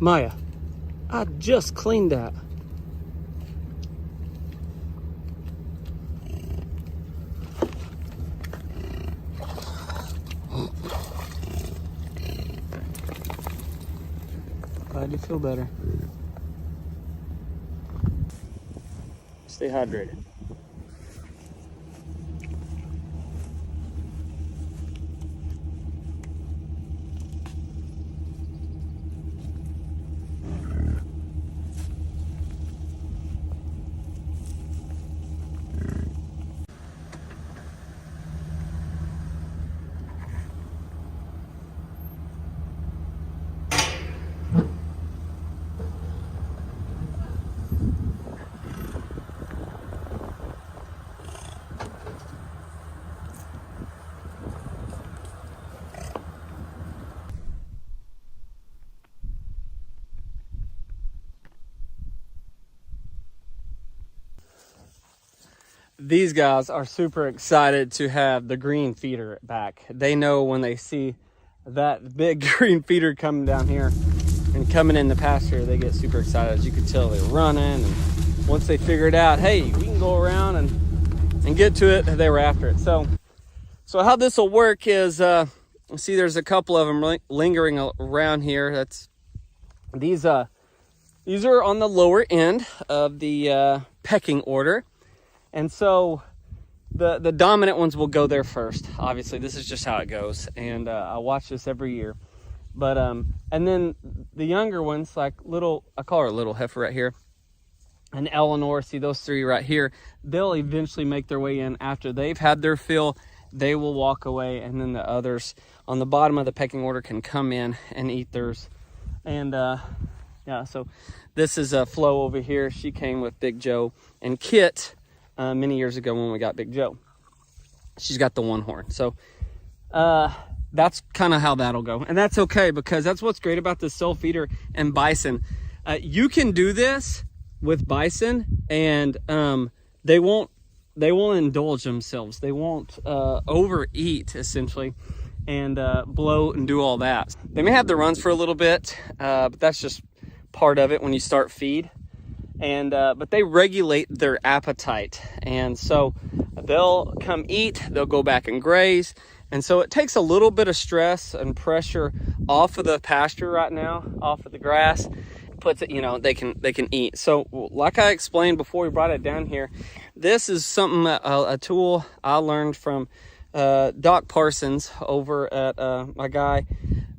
Maya, I just cleaned that. Glad you feel better. Stay hydrated. These guys are super excited to have the green feeder back. They know when they see that big green feeder coming down here and coming in the pasture, they get super excited. As you can tell, they're running, and once they figured out, hey, we can go around and get to it, they were after it. So how this will work is, see, there's a couple of them lingering around here. These are on the lower end of the pecking order. And so the dominant ones will go there first. Obviously, this is just how it goes. And I watch this every year. But and then the younger ones, like I call her little heifer right here, and Eleanor, see those three right here, they'll eventually make their way in after they've had their fill. They will walk away, and then the others on the bottom of the pecking order can come in and eat theirs. And yeah, so this is Flo over here. She came with Big Joe and Kit many years ago when we got Big Joe. She's got the one horn. So that's kind of how that'll go. And that's okay, because that's what's great about the cell feeder and Bison. You can do this with Bison, and they won't indulge themselves. They won't overeat, essentially, and bloat and do all that. They may have the runs for a little bit, but that's just part of it when you start feed. And but they regulate their appetite, and so they'll come eat, they'll go back and graze, and so it takes a little bit of stress and pressure off of the pasture right now, off of the grass, puts it, they can eat. So like I explained before we brought it down here, this is something, a tool I learned from Doc Parsons over at my guy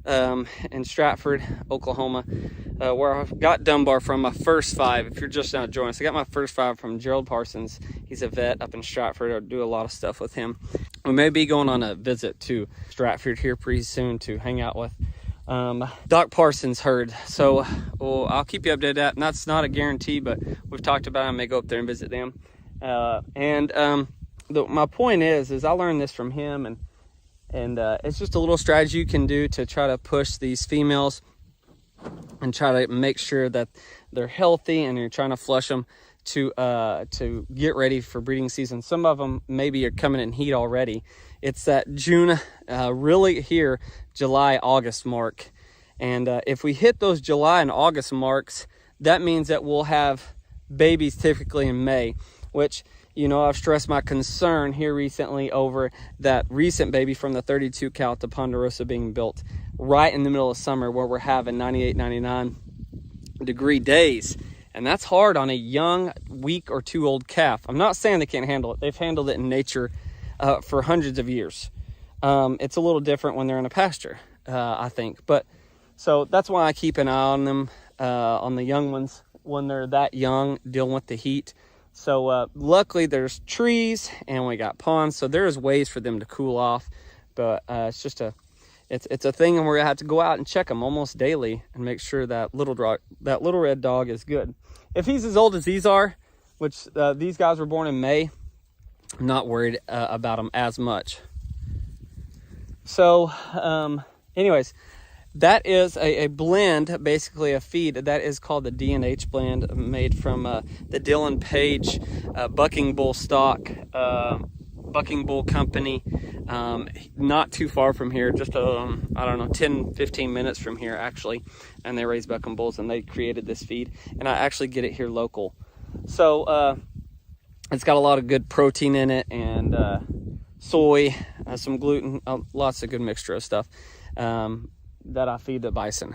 in Stratford, Oklahoma, where I got Dunbar from my first 5. If you're just now joining us, I got my first 5 from Gerald Parsons. He's a vet up in Stratford. I do a lot of stuff with him. We may be going on a visit to Stratford here pretty soon to hang out with Doc Parsons' herd. So I'll keep you updated on that. And that's not a guarantee, but we've talked about it. I may go up there and visit them. My point is I learned this from him, and it's just a little strategy you can do to try to push these females and try to make sure that they're healthy, and you're trying to flush them to get ready for breeding season. Some of them maybe are coming in heat already. It's that June, really here, July, August mark. And if we hit those July and August marks, that means that we'll have babies typically in May, which, I've stressed my concern here recently over that recent baby from the 32 cow to Ponderosa being built right in the middle of summer, where we're having 98, 99 degree days. And that's hard on a young, week or 2 old calf. I'm not saying they can't handle it. They've handled it in nature for hundreds of years. It's a little different when they're in a pasture, I think. But so that's why I keep an eye on them, on the young ones when they're that young, dealing with the heat. So luckily there's trees and we got ponds, so there's ways for them to cool off. But it's just it's a thing, and we're gonna have to go out and check them almost daily and make sure that little red dog is good. If he's as old as these are, which these guys were born in May, I'm not worried about them as much. So anyways, that is a blend, basically a feed that is called the D&H blend, made from the Dylan Page bucking bull stock bucking bull company, not too far from here, just I don't know, 10-15 minutes from here actually, and they raise bucking bulls, and they created this feed, and I actually get it here local. So it's got a lot of good protein in it, and soy, some gluten, lots of good mixture of stuff that I feed the bison.